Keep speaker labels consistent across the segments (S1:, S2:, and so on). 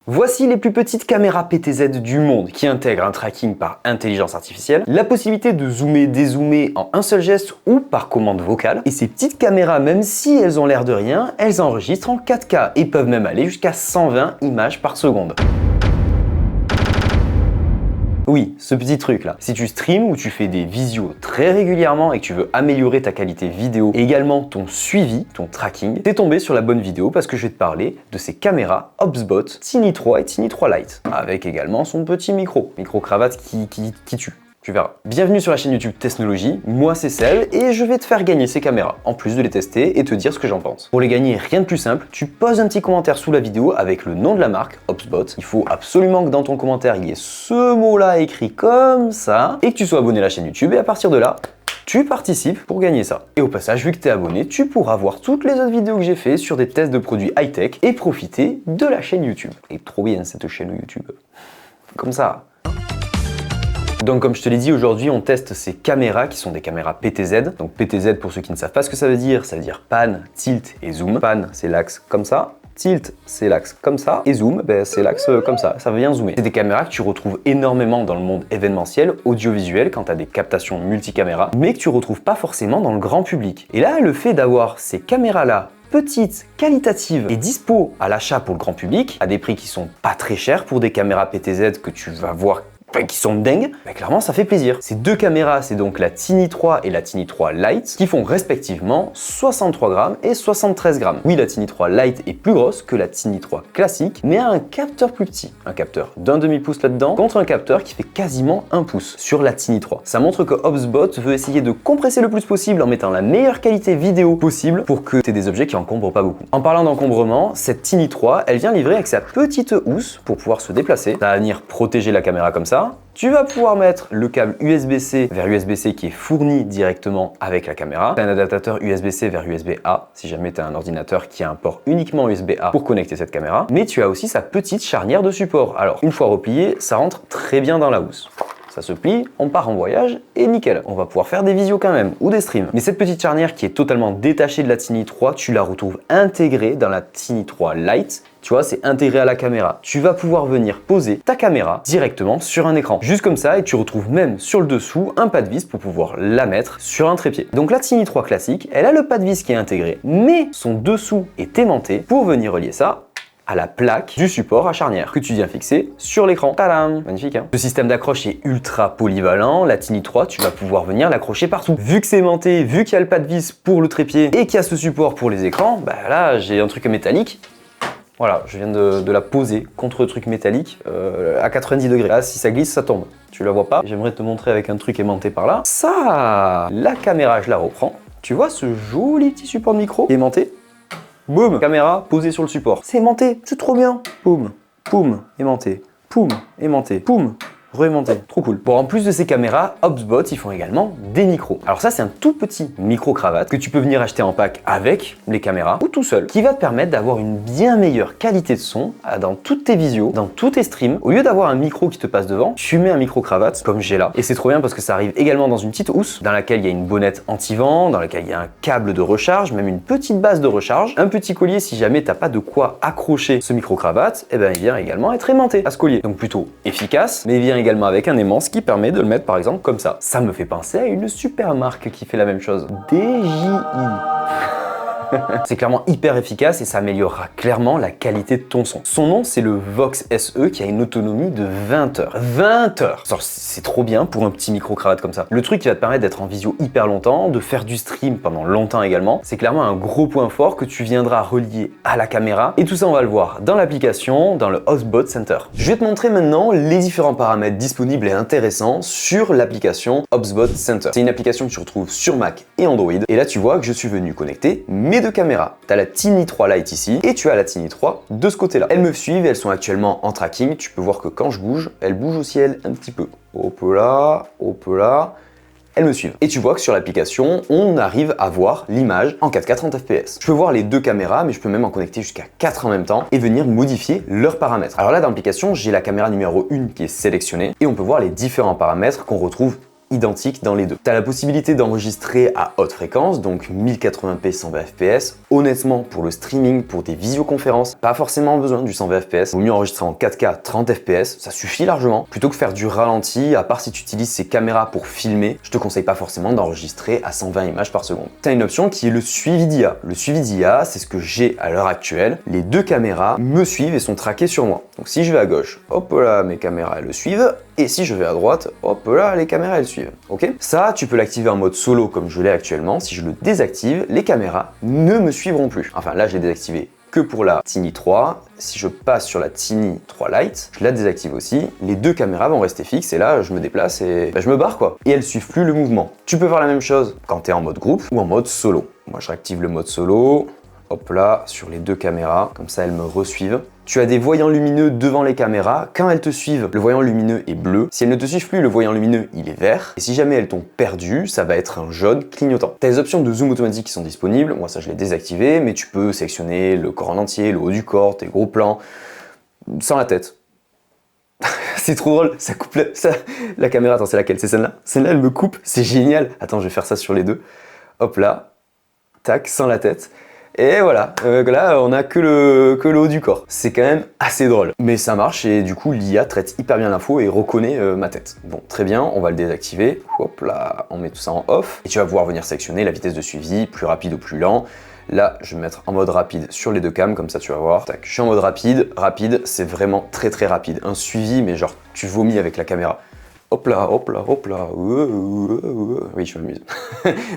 S1: Voici les plus petites caméras PTZ du monde qui intègrent un tracking par intelligence artificielle, la possibilité de zoomer, dézoomer en un seul geste ou par commande vocale. Et ces petites caméras, même si elles ont l'air de rien, elles enregistrent en 4K et peuvent même aller jusqu'à 120 images par seconde. Oui, ce petit truc là. Si tu streams ou tu fais des visios très régulièrement et que tu veux améliorer ta qualité vidéo et également ton suivi, ton tracking, t'es tombé sur la bonne vidéo parce que je vais te parler de ces caméras Hubspot Tiny 3 et Tiny 3 Lite, avec également son petit micro-cravate qui tue. Tu verras. Bienvenue sur la chaîne YouTube Technologie, moi c'est Sel et je vais te faire gagner ces caméras, en plus de les tester et te dire ce que j'en pense. Pour les gagner, rien de plus simple, tu poses un petit commentaire sous la vidéo avec le nom de la marque, Hubspot. Il faut absolument que dans ton commentaire il y ait ce mot-là écrit comme ça et que tu sois abonné à la chaîne YouTube et à partir de là, tu participes pour gagner ça. Et au passage, vu que tu es abonné, tu pourras voir toutes les autres vidéos que j'ai fait sur des tests de produits high-tech et profiter de la chaîne YouTube. Et trop bien cette chaîne YouTube. Comme ça. Donc comme je te l'ai dit, aujourd'hui on teste ces caméras qui sont des caméras PTZ. Donc PTZ, pour ceux qui ne savent pas ce que ça veut dire pan, tilt et zoom. Pan, c'est l'axe comme ça. Tilt, c'est l'axe comme ça. Et zoom, c'est l'axe comme ça. Ça vient zoomer. C'est des caméras que tu retrouves énormément dans le monde événementiel, audiovisuel, quand tu as des captations multicaméras, mais que tu retrouves pas forcément dans le grand public. Et là, le fait d'avoir ces caméras-là petites, qualitatives et dispo à l'achat pour le grand public, à des prix qui sont pas très chers pour des caméras PTZ que tu vas voir qui sont dingues, clairement ça fait plaisir. Ces deux caméras, c'est donc la Tiny 3 et la Tiny 3 Lite, qui font respectivement 63 grammes et 73 grammes. Oui, la Tiny 3 Lite est plus grosse que la Tiny 3 classique, mais a un capteur plus petit. Un capteur d'un demi-pouce là-dedans, contre un capteur qui fait quasiment 1 pouce sur la Tiny 3. Ça montre que Hubspot veut essayer de compresser le plus possible en mettant la meilleure qualité vidéo possible pour que tu aies des objets qui encombrent pas beaucoup. En parlant d'encombrement, cette Tiny 3, elle vient livrer avec sa petite housse pour pouvoir se déplacer. Ça va venir protéger la caméra comme ça. Tu vas pouvoir mettre le câble USB-C vers USB-C qui est fourni directement avec la caméra. Tu as un adaptateur USB-C vers USB-A si jamais tu as un ordinateur qui a un port uniquement USB-A pour connecter cette caméra. Mais tu as aussi sa petite charnière de support. Alors, une fois replié, ça rentre très bien dans la housse. Ça se plie, on part en voyage et nickel. On va pouvoir faire des visios quand même, ou des streams. Mais cette petite charnière qui est totalement détachée de la Tiny 3, tu la retrouves intégrée dans la Tiny 3 Lite. Tu vois, c'est intégré à la caméra. Tu vas pouvoir venir poser ta caméra directement sur un écran. Juste comme ça, et tu retrouves même sur le dessous un pas de vis pour pouvoir la mettre sur un trépied. Donc la Tiny 3 classique, elle a le pas de vis qui est intégré, mais son dessous est aimanté pour venir relier ça à la plaque du support à charnière que tu viens fixer sur l'écran. Tadam! Magnifique, hein? Ce système d'accroche est ultra polyvalent. La Tiny 3, tu vas pouvoir venir l'accrocher partout. Vu que c'est aimanté, vu qu'il y a le pas de vis pour le trépied et qu'il y a ce support pour les écrans, là j'ai un truc métallique. Voilà, je viens de la poser contre le truc métallique à 90 degrés. Là, si ça glisse, ça tombe. Tu la vois pas? J'aimerais te montrer avec un truc aimanté par là. Ça, la caméra, je la reprends. Tu vois ce joli petit support de micro aimanté? Boum, caméra posée sur le support. C'est aimanté, c'est trop bien. Boum, poum, aimanté, poum, aimanté, poum, re-aimanté. Trop cool. Bon, en plus de ces caméras, Hubspot, ils font également des micros. Alors ça, c'est un tout petit micro-cravate que tu peux venir acheter en pack avec les caméras ou tout seul, qui va te permettre d'avoir une bien meilleure qualité de son dans toutes tes visios, dans tous tes streams. Au lieu d'avoir un micro qui te passe devant, tu mets un micro-cravate comme j'ai là. Et c'est trop bien parce que ça arrive également dans une petite housse dans laquelle il y a une bonnette anti-vent, dans laquelle il y a un câble de recharge, même une petite base de recharge, un petit collier si jamais t'as pas de quoi accrocher ce micro-cravate, et il vient également être aimanté à ce collier. Donc plutôt efficace, mais il vient également avec un aimant, ce qui permet de le mettre par exemple comme ça. Ça me fait penser à une super marque qui fait la même chose. DJI. C'est clairement hyper efficace et ça améliorera clairement la qualité de ton son. Son nom, c'est le Vox SE qui a une autonomie de 20 heures. 20 heures! C'est trop bien pour un petit micro-cravate comme ça. Le truc qui va te permettre d'être en visio hyper longtemps, de faire du stream pendant longtemps également, c'est clairement un gros point fort que tu viendras relier à la caméra. Et tout ça, on va le voir dans l'application, dans le Hubspot Center. Je vais te montrer maintenant les différents paramètres disponibles et intéressants sur l'application Hubspot Center. C'est une application que tu retrouves sur Mac et Android. Et là, tu vois que je suis venu connecter mes deux caméras. Tu as la Tiny 3 Lite ici et tu as la Tiny 3 de ce côté-là. Elles me suivent, elles sont actuellement en tracking. Tu peux voir que quand je bouge, elles bougent aussi elles un petit peu. Hop là, hop là. Elles me suivent. Et tu vois que sur l'application, on arrive à voir l'image en 4K 30 fps. Je peux voir les deux caméras, mais je peux même en connecter jusqu'à 4 en même temps et venir modifier leurs paramètres. Alors là, dans l'application, j'ai la caméra numéro 1 qui est sélectionnée et on peut voir les différents paramètres qu'on retrouve identique dans les deux. Tu as la possibilité d'enregistrer à haute fréquence, donc 1080p 120 fps. Honnêtement, pour le streaming, pour des visioconférences, pas forcément besoin du 120 fps. Vaut mieux enregistrer en 4K 30 fps, ça suffit largement. Plutôt que faire du ralenti, à part si tu utilises ces caméras pour filmer, je te conseille pas forcément d'enregistrer à 120 images par seconde. Tu as une option qui est le suivi d'IA. Le suivi d'IA, c'est ce que j'ai à l'heure actuelle. Les deux caméras me suivent et sont traquées sur moi. Donc si je vais à gauche, hop là, mes caméras elles le suivent. Et si je vais à droite, hop là, les caméras elles suivent. Ok? Ça, tu peux l'activer en mode solo comme je l'ai actuellement. Si je le désactive, les caméras ne me suivront plus. Enfin là, je l'ai désactivé que pour la Tiny 3. Si je passe sur la Tiny 3 Lite, je la désactive aussi. Les deux caméras vont rester fixes et là, je me déplace et je me barre quoi. Et elles suivent plus le mouvement. Tu peux faire la même chose quand tu es en mode groupe ou en mode solo. Moi, je réactive le mode solo. Hop là, sur les deux caméras, comme ça elles me resuivent. Tu as des voyants lumineux devant les caméras. Quand elles te suivent, le voyant lumineux est bleu. Si elles ne te suivent plus, le voyant lumineux, il est vert. Et si jamais elles t'ont perdu, ça va être un jaune clignotant. Tu as les options de zoom automatique qui sont disponibles. Moi, ça, je l'ai désactivé, mais tu peux sélectionner le corps en entier, le haut du corps, tes gros plans, sans la tête. C'est trop drôle, ça coupe la caméra. Attends, c'est laquelle? C'est celle-là? Celle-là, elle me coupe. C'est génial. Attends, je vais faire ça sur les deux. Hop là. Tac, sans la tête. Et voilà, là on a que le haut du corps. C'est quand même assez drôle. Mais ça marche et du coup l'IA traite hyper bien l'info et reconnaît ma tête. Bon, très bien, on va le désactiver. Hop là, on met tout ça en off. Et tu vas pouvoir venir sélectionner la vitesse de suivi, plus rapide ou plus lent. Là, je vais me mettre en mode rapide sur les deux cams, comme ça tu vas voir. Tac, je suis en mode rapide. Rapide, c'est vraiment très très rapide. Un suivi, mais genre tu vomis avec la caméra. Hop là, hop là, hop là. Oui, je m'amuse.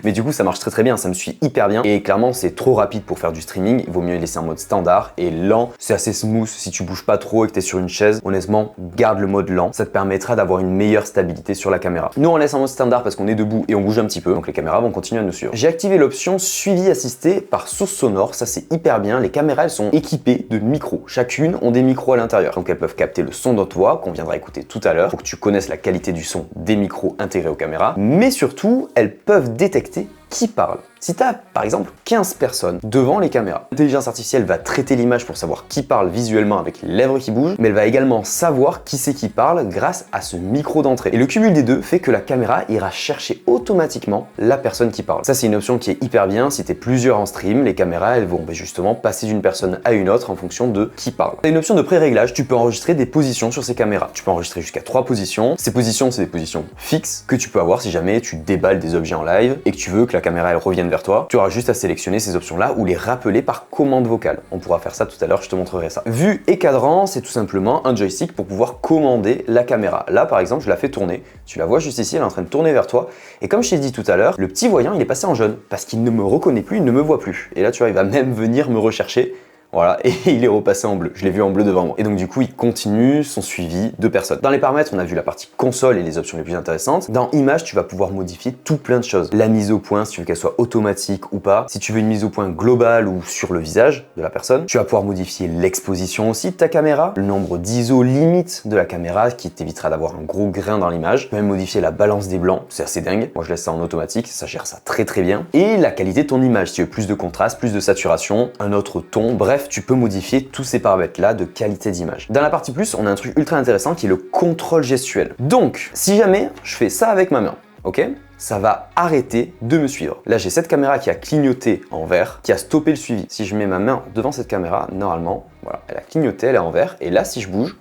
S1: Mais du coup, ça marche très très bien, ça me suit hyper bien. Et clairement, c'est trop rapide pour faire du streaming. Il vaut mieux laisser en mode standard et lent. C'est assez smooth. Si tu bouges pas trop et que tu es sur une chaise, honnêtement, garde le mode lent. Ça te permettra d'avoir une meilleure stabilité sur la caméra. Nous, on laisse en mode standard parce qu'on est debout et on bouge un petit peu. Donc les caméras vont continuer à nous suivre. J'ai activé l'option suivi assisté par source sonore. Ça, c'est hyper bien. Les caméras, elles sont équipées de micros. Chacune ont des micros à l'intérieur. Donc elles peuvent capter le son de toi qu'on viendra écouter tout à l'heure pour que tu connaisses la qualité du son des micros intégrés aux caméras, mais surtout, elles peuvent détecter qui parle. Si tu as par exemple 15 personnes devant les caméras, l'intelligence artificielle va traiter l'image pour savoir qui parle visuellement avec les lèvres qui bougent, mais elle va également savoir qui c'est qui parle grâce à ce micro d'entrée. Et le cumul des deux fait que la caméra ira chercher automatiquement la personne qui parle. Ça, c'est une option qui est hyper bien. Si tu es plusieurs en stream, les caméras elles vont justement passer d'une personne à une autre en fonction de qui parle. Tu as une option de pré-réglage, tu peux enregistrer des positions sur ces caméras. Tu peux enregistrer jusqu'à 3 positions. Ces positions, c'est des positions fixes que tu peux avoir si jamais tu déballes des objets en live et que tu veux que la caméra elle revienne vers toi. Tu auras juste à sélectionner ces options-là ou les rappeler par commande vocale. On pourra faire ça tout à l'heure, je te montrerai ça. Vue et cadran, c'est tout simplement un joystick pour pouvoir commander la caméra. Là, par exemple, je la fais tourner. Tu la vois juste ici, elle est en train de tourner vers toi. Et comme je t'ai dit tout à l'heure, le petit voyant, il est passé en jaune parce qu'il ne me reconnaît plus, il ne me voit plus. Et là, tu vois, il va même venir me rechercher. Voilà, et il est repassé en bleu. Je l'ai vu en bleu devant moi. Et donc du coup, il continue son suivi de personnes. Dans les paramètres, on a vu la partie console et les options les plus intéressantes. Dans images, tu vas pouvoir modifier tout plein de choses. La mise au point, si tu veux qu'elle soit automatique ou pas. Si tu veux une mise au point globale ou sur le visage de la personne. Tu vas pouvoir modifier l'exposition aussi de ta caméra. Le nombre d'ISO limite de la caméra qui t'évitera d'avoir un gros grain dans l'image. Tu peux même modifier la balance des blancs. C'est assez dingue. Moi, je laisse ça en automatique. Ça gère ça très très bien. Et la qualité de ton image. Si tu veux plus de contraste, plus de saturation, un autre ton. Bref, tu peux modifier tous ces paramètres-là de qualité d'image. Dans la partie plus, on a un truc ultra intéressant qui est le contrôle gestuel. Donc, si jamais je fais ça avec ma main, ok, ça va arrêter de me suivre. Là, j'ai cette caméra qui a clignoté en vert, qui a stoppé le suivi. Si je mets ma main devant cette caméra, normalement, voilà, elle a clignoté, elle est en vert, et là, si je bouge,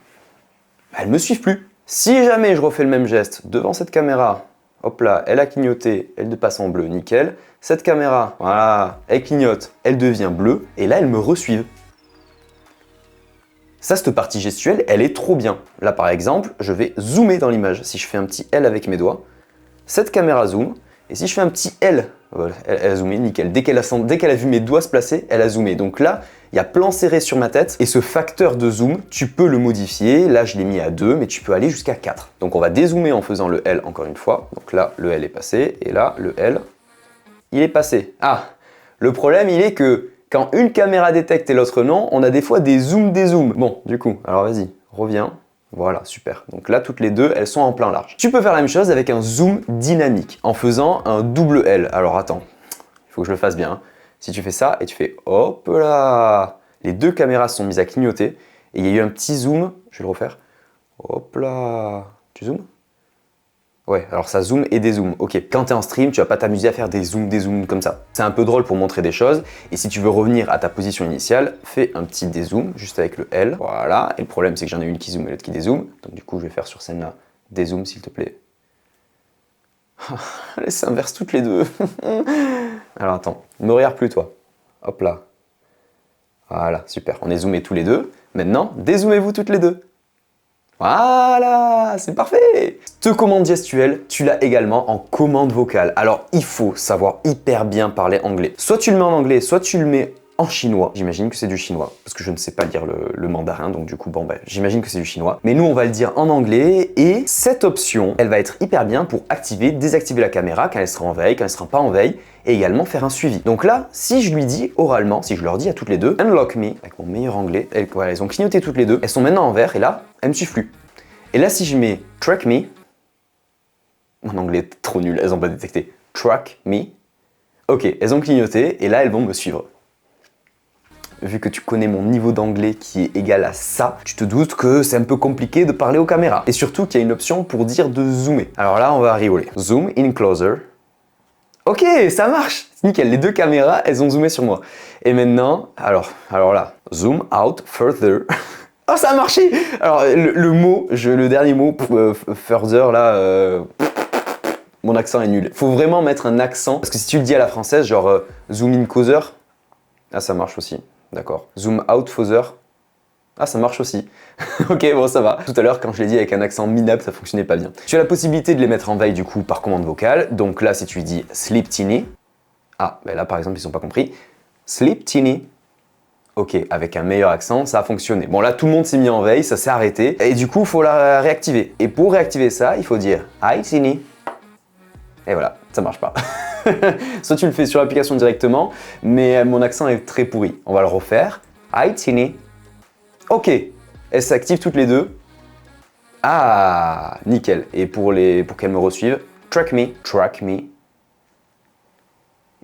S1: elle me suit plus. Si jamais je refais le même geste devant cette caméra, hop là, elle a clignoté, elle passe en bleu, nickel. Cette caméra, voilà, elle clignote, elle devient bleue, et là, elle me resuive. Ça, cette partie gestuelle, elle est trop bien. Là, par exemple, je vais zoomer dans l'image. Si je fais un petit L avec mes doigts, cette caméra zoom, et si je fais un petit L, voilà, elle a zoomé, nickel. Dès qu'elle a vu mes doigts se placer, elle a zoomé. Donc là, il y a plan serré sur ma tête, et ce facteur de zoom, tu peux le modifier. Là, je l'ai mis à 2, mais tu peux aller jusqu'à 4. Donc on va dézoomer en faisant le L encore une fois. Donc là, le L est passé, et là, le L, il est passé. Ah, le problème, il est que quand une caméra détecte et l'autre non, on a des fois des zooms. Bon, du coup, alors vas-y, reviens. Voilà, super. Donc là, toutes les deux, elles sont en plan large. Tu peux faire la même chose avec un zoom dynamique, en faisant un double L. Alors attends, il faut que je le fasse bien. Si tu fais ça et tu fais hop là, les deux caméras sont mises à clignoter, et il y a eu un petit zoom, je vais le refaire. Hop là, tu zoomes? Ouais, alors ça zoome et dézoome. Ok, quand t'es en stream, tu vas pas t'amuser à faire des zooms comme ça. C'est un peu drôle pour montrer des choses. Et si tu veux revenir à ta position initiale, fais un petit dézoom juste avec le L. Voilà. Et le problème, c'est que j'en ai une qui zoome et l'autre qui dézoome. Donc du coup, je vais faire sur scène là, dézoom s'il te plaît. Elles s'inversent toutes les deux. Alors attends, ne regarde plus toi. Hop là. Voilà, super. On est zoomés tous les deux. Maintenant, dézoomez-vous toutes les deux. Voilà, c'est parfait. Cette commande gestuelle, tu l'as également en commande vocale. Alors, il faut savoir hyper bien parler anglais. Soit tu le mets en anglais, soit tu le mets en chinois. J'imagine que c'est du chinois, parce que je ne sais pas lire le mandarin, donc du coup, bon, ben, j'imagine que c'est du chinois. Mais nous, on va le dire en anglais, et cette option, elle va être hyper bien pour activer, désactiver la caméra quand elle sera en veille, quand elle sera pas en veille, et également faire un suivi. Donc là, si je lui dis oralement, si je leur dis à toutes les deux, unlock me, avec mon meilleur anglais, voilà, elles ont clignoté toutes les deux, elles sont maintenant en vert, et là, elles me suivent plus. Et là, si je mets track me, mon anglais est trop nul, elles n'ont pas détecté. Track me. Ok, elles ont clignoté et là, elles vont me suivre. Vu que tu connais mon niveau d'anglais qui est égal à ça, tu te doutes que c'est un peu compliqué de parler aux caméras. Et surtout qu'il y a une option pour dire de zoomer. Alors là, on va rigoler. Zoom in closer. Ok, ça marche. Nickel, les deux caméras, elles ont zoomé sur moi. Et maintenant, alors là, zoom out further. Oh, ça a marché! Alors, le dernier mot, further, là, mon accent est nul. Faut vraiment mettre un accent, parce que si tu le dis à la française, genre zoom in closer, ah, ça marche aussi, d'accord. Zoom out further, ah, ça marche aussi. Ok, bon, ça va. Tout à l'heure, quand je l'ai dit avec un accent minable, ça fonctionnait pas bien. Tu as la possibilité de les mettre en veille, du coup, par commande vocale. Donc là, si tu lui dis sleep teeny, ah, ben là, par exemple, ils n'ont pas compris. Sleep teeny. Ok, avec un meilleur accent, ça a fonctionné. Bon là, tout le monde s'est mis en veille, ça s'est arrêté. Et du coup, il faut la réactiver. Et pour réactiver ça, il faut dire « Hi, Tini ». Et voilà, ça marche pas. Soit tu le fais sur l'application directement, mais mon accent est très pourri. On va le refaire. « Hi, Tini ». Ok, elles s'activent toutes les deux. Ah, nickel. Et pour qu'elles me resuivent, « Track me ».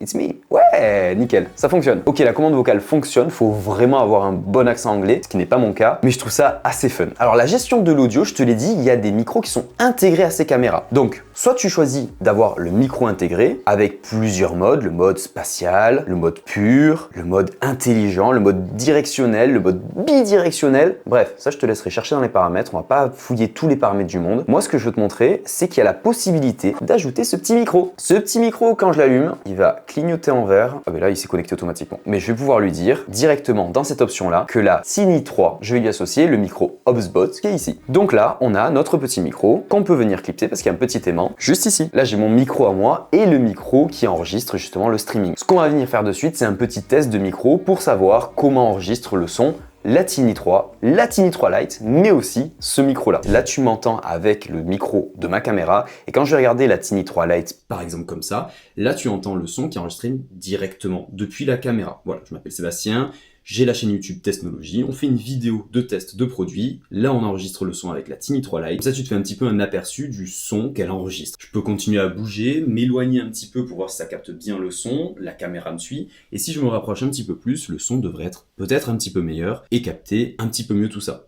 S1: It's me. Ouais, nickel, ça fonctionne. Ok, la commande vocale fonctionne, faut vraiment avoir un bon accent anglais, ce qui n'est pas mon cas, mais je trouve ça assez fun. Alors la gestion de l'audio, je te l'ai dit, il y a des micros qui sont intégrés à ces caméras. Donc, soit tu choisis d'avoir le micro intégré avec plusieurs modes, le mode spatial, le mode pur, le mode intelligent, le mode directionnel, le mode bidirectionnel. Bref, ça je te laisserai chercher dans les paramètres, on va pas fouiller tous les paramètres du monde. Moi, ce que je veux te montrer, c'est qu'il y a la possibilité d'ajouter ce petit micro. Ce petit micro, quand je l'allume, il va clignoter en vert. Ah ben là, il s'est connecté automatiquement. Mais je vais pouvoir lui dire directement dans cette option-là que la Tiny 3, je vais lui associer le micro HubSpot qui est ici. Donc là, on a notre petit micro qu'on peut venir clipser parce qu'il y a un petit aimant juste ici. Là, j'ai mon micro à moi et le micro qui enregistre justement le streaming. Ce qu'on va venir faire de suite, c'est un petit test de micro pour savoir comment enregistre le son la Tiny 3 Lite, mais aussi ce micro-là. Là, tu m'entends avec le micro de ma caméra, et quand je vais regarder la Tiny 3 Lite, par exemple comme ça, là, tu entends le son qui est enregistré directement depuis la caméra. Voilà, je m'appelle Sébastien, j'ai la chaîne YouTube Testnologie, on fait une vidéo de test de produit. Là, on enregistre le son avec la Tiny 3 Lite. Comme ça, tu te fais un petit peu un aperçu du son qu'elle enregistre. Je peux continuer à bouger, m'éloigner un petit peu pour voir si ça capte bien le son. La caméra me suit. Et si je me rapproche un petit peu plus, le son devrait être peut-être un petit peu meilleur et capter un petit peu mieux tout ça.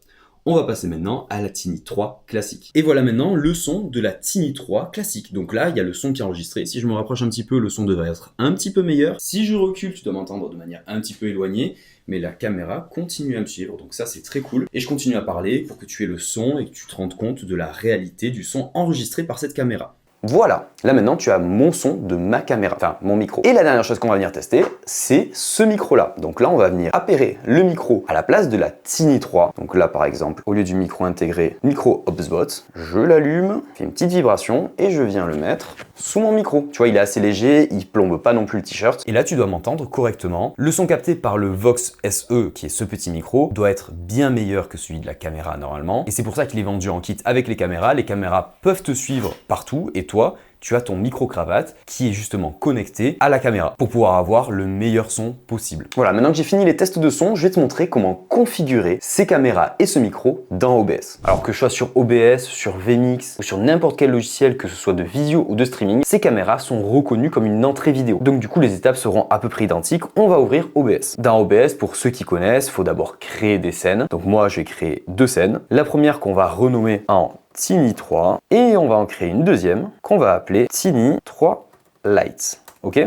S1: On va passer maintenant à la Tiny 3 classique. Et voilà maintenant le son de la Tiny 3 classique. Donc là, il y a le son qui est enregistré. Si je me rapproche un petit peu, le son devrait être un petit peu meilleur. Si je recule, tu dois m'entendre de manière un petit peu éloignée, mais la caméra continue à me suivre. Donc ça, c'est très cool. Et je continue à parler pour que tu aies le son et que tu te rendes compte de la réalité du son enregistré par cette caméra. Voilà, là maintenant tu as mon son de ma caméra, enfin mon micro. Et la dernière chose qu'on va venir tester, c'est ce micro-là. Donc là, on va venir appairer le micro à la place de la Tiny 3. Donc là, par exemple, au lieu du micro intégré, micro HubSpot, je l'allume, fait une petite vibration et je viens le mettre sous mon micro. Tu vois, il est assez léger, il plombe pas non plus le t-shirt. Et là, tu dois m'entendre correctement. Le son capté par le Vox SE, qui est ce petit micro, doit être bien meilleur que celui de la caméra normalement. Et c'est pour ça qu'il est vendu en kit avec les caméras. Les caméras peuvent te suivre partout et toi, tu as ton micro-cravate qui est justement connecté à la caméra pour pouvoir avoir le meilleur son possible. Voilà, maintenant que j'ai fini les tests de son, je vais te montrer comment configurer ces caméras et ce micro dans OBS. Alors que je sois sur OBS, sur vMix ou sur n'importe quel logiciel, que ce soit de visio ou de streaming, ces caméras sont reconnues comme une entrée vidéo. Donc du coup, les étapes seront à peu près identiques. On va ouvrir OBS. Dans OBS, pour ceux qui connaissent, il faut d'abord créer des scènes. Donc moi, je vais créer deux scènes. La première qu'on va renommer en Tiny 3 et on va en créer une deuxième qu'on va appeler Tiny 3 Lite. Ok?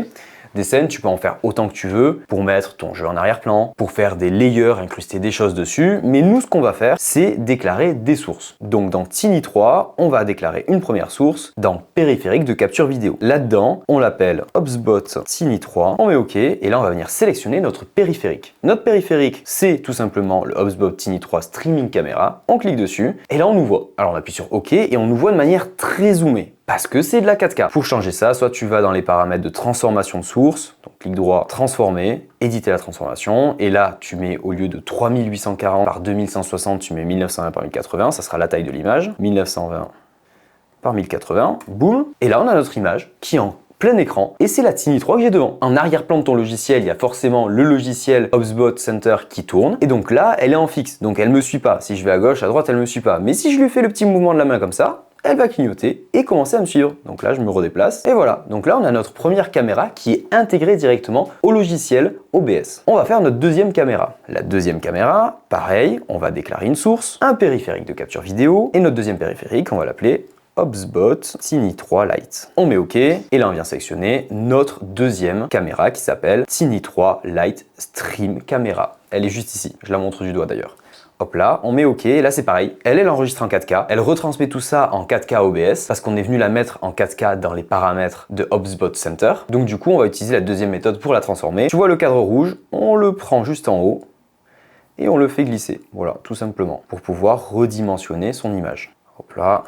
S1: Des scènes, tu peux en faire autant que tu veux pour mettre ton jeu en arrière-plan, pour faire des layers, incruster des choses dessus. Mais nous, ce qu'on va faire, c'est déclarer des sources. Donc dans Tiny 3, on va déclarer une première source dans périphérique de capture vidéo. Là-dedans, on l'appelle HubSpot Tiny 3. On met OK et là, on va venir sélectionner notre périphérique. Notre périphérique, c'est tout simplement le HubSpot Tiny 3 Streaming Camera. On clique dessus et là, on nous voit. Alors on appuie sur OK et on nous voit de manière très zoomée. Parce que c'est de la 4K. Pour changer ça, soit tu vas dans les paramètres de transformation de source, donc clic droit, transformer, éditer la transformation, et là tu mets au lieu de 3840 par 2160, tu mets 1920 par 1080, ça sera la taille de l'image, 1920 par 1080, boum, et là on a notre image qui est en plein écran, et c'est la Tiny 3 que j'ai devant. En arrière-plan de ton logiciel, il y a forcément le logiciel HubSpot Center qui tourne, et donc là, elle est en fixe, donc elle me suit pas. Si je vais à gauche, à droite, elle me suit pas. Mais si je lui fais le petit mouvement de la main comme ça, elle va clignoter et commencer à me suivre. Donc là, je me redéplace et voilà. Donc là, on a notre première caméra qui est intégrée directement au logiciel OBS. On va faire notre deuxième caméra. La deuxième caméra, pareil, on va déclarer une source, un périphérique de capture vidéo et notre deuxième périphérique, on va l'appeler HubSpot Tiny 3 Lite. On met OK et là, on vient sélectionner notre deuxième caméra qui s'appelle Tiny 3 Lite Stream Camera. Elle est juste ici. Je la montre du doigt d'ailleurs. Hop là, on met OK, et là c'est pareil, elle enregistre en 4K, elle retransmet tout ça en 4K OBS, parce qu'on est venu la mettre en 4K dans les paramètres de HubSpot Center. Donc du coup, on va utiliser la deuxième méthode pour la transformer. Tu vois le cadre rouge, on le prend juste en haut, et on le fait glisser, voilà, tout simplement, pour pouvoir redimensionner son image. Hop là,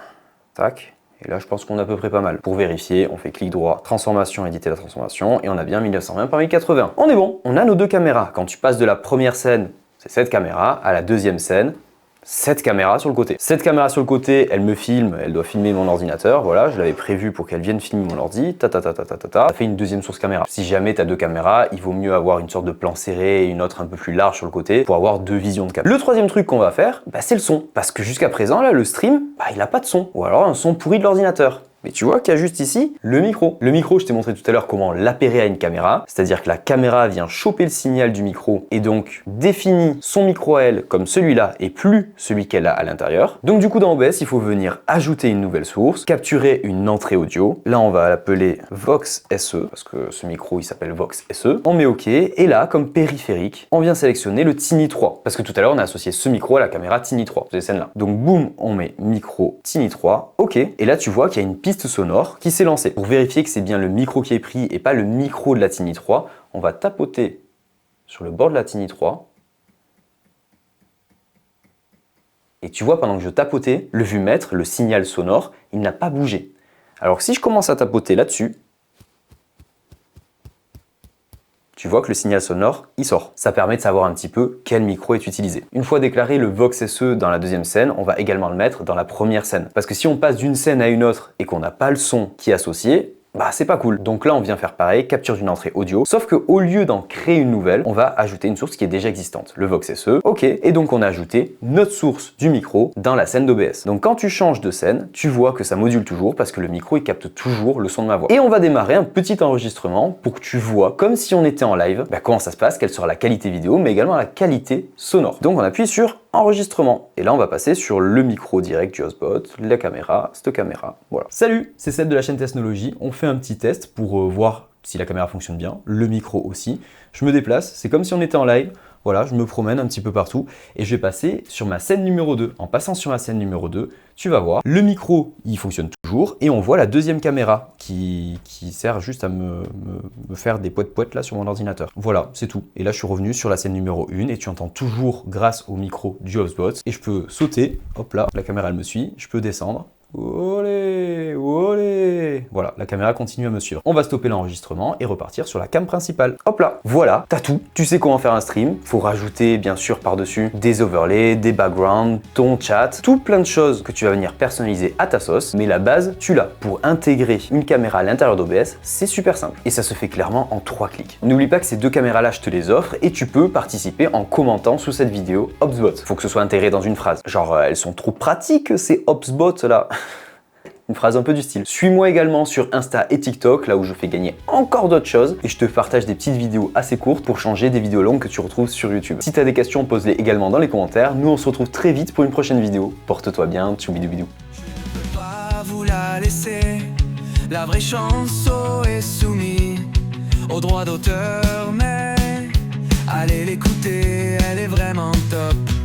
S1: tac. Et là, je pense qu'on a à peu près pas mal. Pour vérifier, on fait clic droit, transformation, éditer la transformation, et on a bien 1920 par 1080. On est bon, on a nos deux caméras. Quand tu passes de la première scène, c'est cette caméra, à la deuxième scène, cette caméra sur le côté. Cette caméra sur le côté, elle me filme, elle doit filmer mon ordinateur, voilà, je l'avais prévu pour qu'elle vienne filmer mon ordi, ça fait une deuxième source caméra. Si jamais tu as deux caméras, il vaut mieux avoir une sorte de plan serré et une autre un peu plus large sur le côté pour avoir deux visions de caméra. Le troisième truc qu'on va faire, c'est le son. Parce que jusqu'à présent, là, le stream, il n'a pas de son. Ou alors un son pourri de l'ordinateur. Mais tu vois qu'il y a juste ici le micro. Le micro, je t'ai montré tout à l'heure comment l'appairer à une caméra, c'est-à-dire que la caméra vient choper le signal du micro et donc définit son micro à elle comme celui-là et plus celui qu'elle a à l'intérieur. Donc du coup dans OBS, il faut venir ajouter une nouvelle source, capturer une entrée audio. Là, on va l'appeler Vox SE, parce que ce micro, il s'appelle Vox SE. On met OK, et là, comme périphérique, on vient sélectionner le Tiny 3, parce que tout à l'heure, on a associé ce micro à la caméra Tiny 3, ces scènes-là. Donc boum, on met micro Tiny 3, OK, et là, tu vois qu'il y a une piste sonore qui s'est lancée. Pour vérifier que c'est bien le micro qui est pris et pas le micro de la Tiny 3, on va tapoter sur le bord de la Tiny 3. Et tu vois, pendant que je tapotais, le vumètre, le signal sonore, il n'a pas bougé. Alors que si je commence à tapoter là-dessus, tu vois que le signal sonore, il sort. Ça permet de savoir un petit peu quel micro est utilisé. Une fois déclaré le Vox SE dans la deuxième scène, on va également le mettre dans la première scène. Parce que si on passe d'une scène à une autre et qu'on n'a pas le son qui est associé, c'est pas cool. Donc là, on vient faire pareil, capture d'une entrée audio, sauf qu'au lieu d'en créer une nouvelle, on va ajouter une source qui est déjà existante, le Vox SE. OK, et donc on a ajouté notre source du micro dans la scène d'OBS. Donc quand tu changes de scène, tu vois que ça module toujours parce que le micro, il capte toujours le son de ma voix. Et on va démarrer un petit enregistrement pour que tu vois, comme si on était en live, comment ça se passe, quelle sera la qualité vidéo, mais également la qualité sonore. Donc on appuie sur enregistrement. Et là, on va passer sur le micro direct du HubSpot, la caméra, cette caméra. Voilà. Salut, c'est Seb de la chaîne Technologie. On fait un petit test pour voir si la caméra fonctionne bien, le micro aussi. Je me déplace, c'est comme si on était en live. Voilà, je me promène un petit peu partout et je vais passer sur ma scène numéro 2. En passant sur ma scène numéro 2, tu vas voir, le micro, il fonctionne toujours et on voit la deuxième caméra qui sert juste à me faire des poètes là sur mon ordinateur. Voilà, c'est tout. Et là, je suis revenu sur la scène numéro 1 et tu entends toujours grâce au micro du HubSpot et je peux sauter, hop là, la caméra elle me suit, je peux descendre. Olé, olé. Voilà, la caméra continue à me suivre. On va stopper l'enregistrement et repartir sur la cam principale. Hop là, voilà, t'as tout. Tu sais comment faire un stream. Faut rajouter, bien sûr, par-dessus des overlays, des backgrounds, ton chat, tout plein de choses que tu vas venir personnaliser à ta sauce. Mais la base, tu l'as. Pour intégrer une caméra à l'intérieur d'OBS, c'est super simple. Et ça se fait clairement en 3 clics. N'oublie pas que ces deux caméras-là, je te les offre et tu peux participer en commentant sous cette vidéo HubSpot. Faut que ce soit intégré dans une phrase. Genre, elles sont trop pratiques ces HubSpot là. Une phrase un peu du style. Suis-moi également sur Insta et TikTok, là où je fais gagner encore d'autres choses et je te partage des petites vidéos assez courtes pour changer des vidéos longues que tu retrouves sur YouTube. Si tu as des questions, pose-les également dans les commentaires. Nous, on se retrouve très vite pour une prochaine vidéo. Porte-toi bien, tchou bidou bidou.
S2: laisser. La vraie chanson est soumise au droit d'auteur, mais allez l'écouter, elle est vraiment top.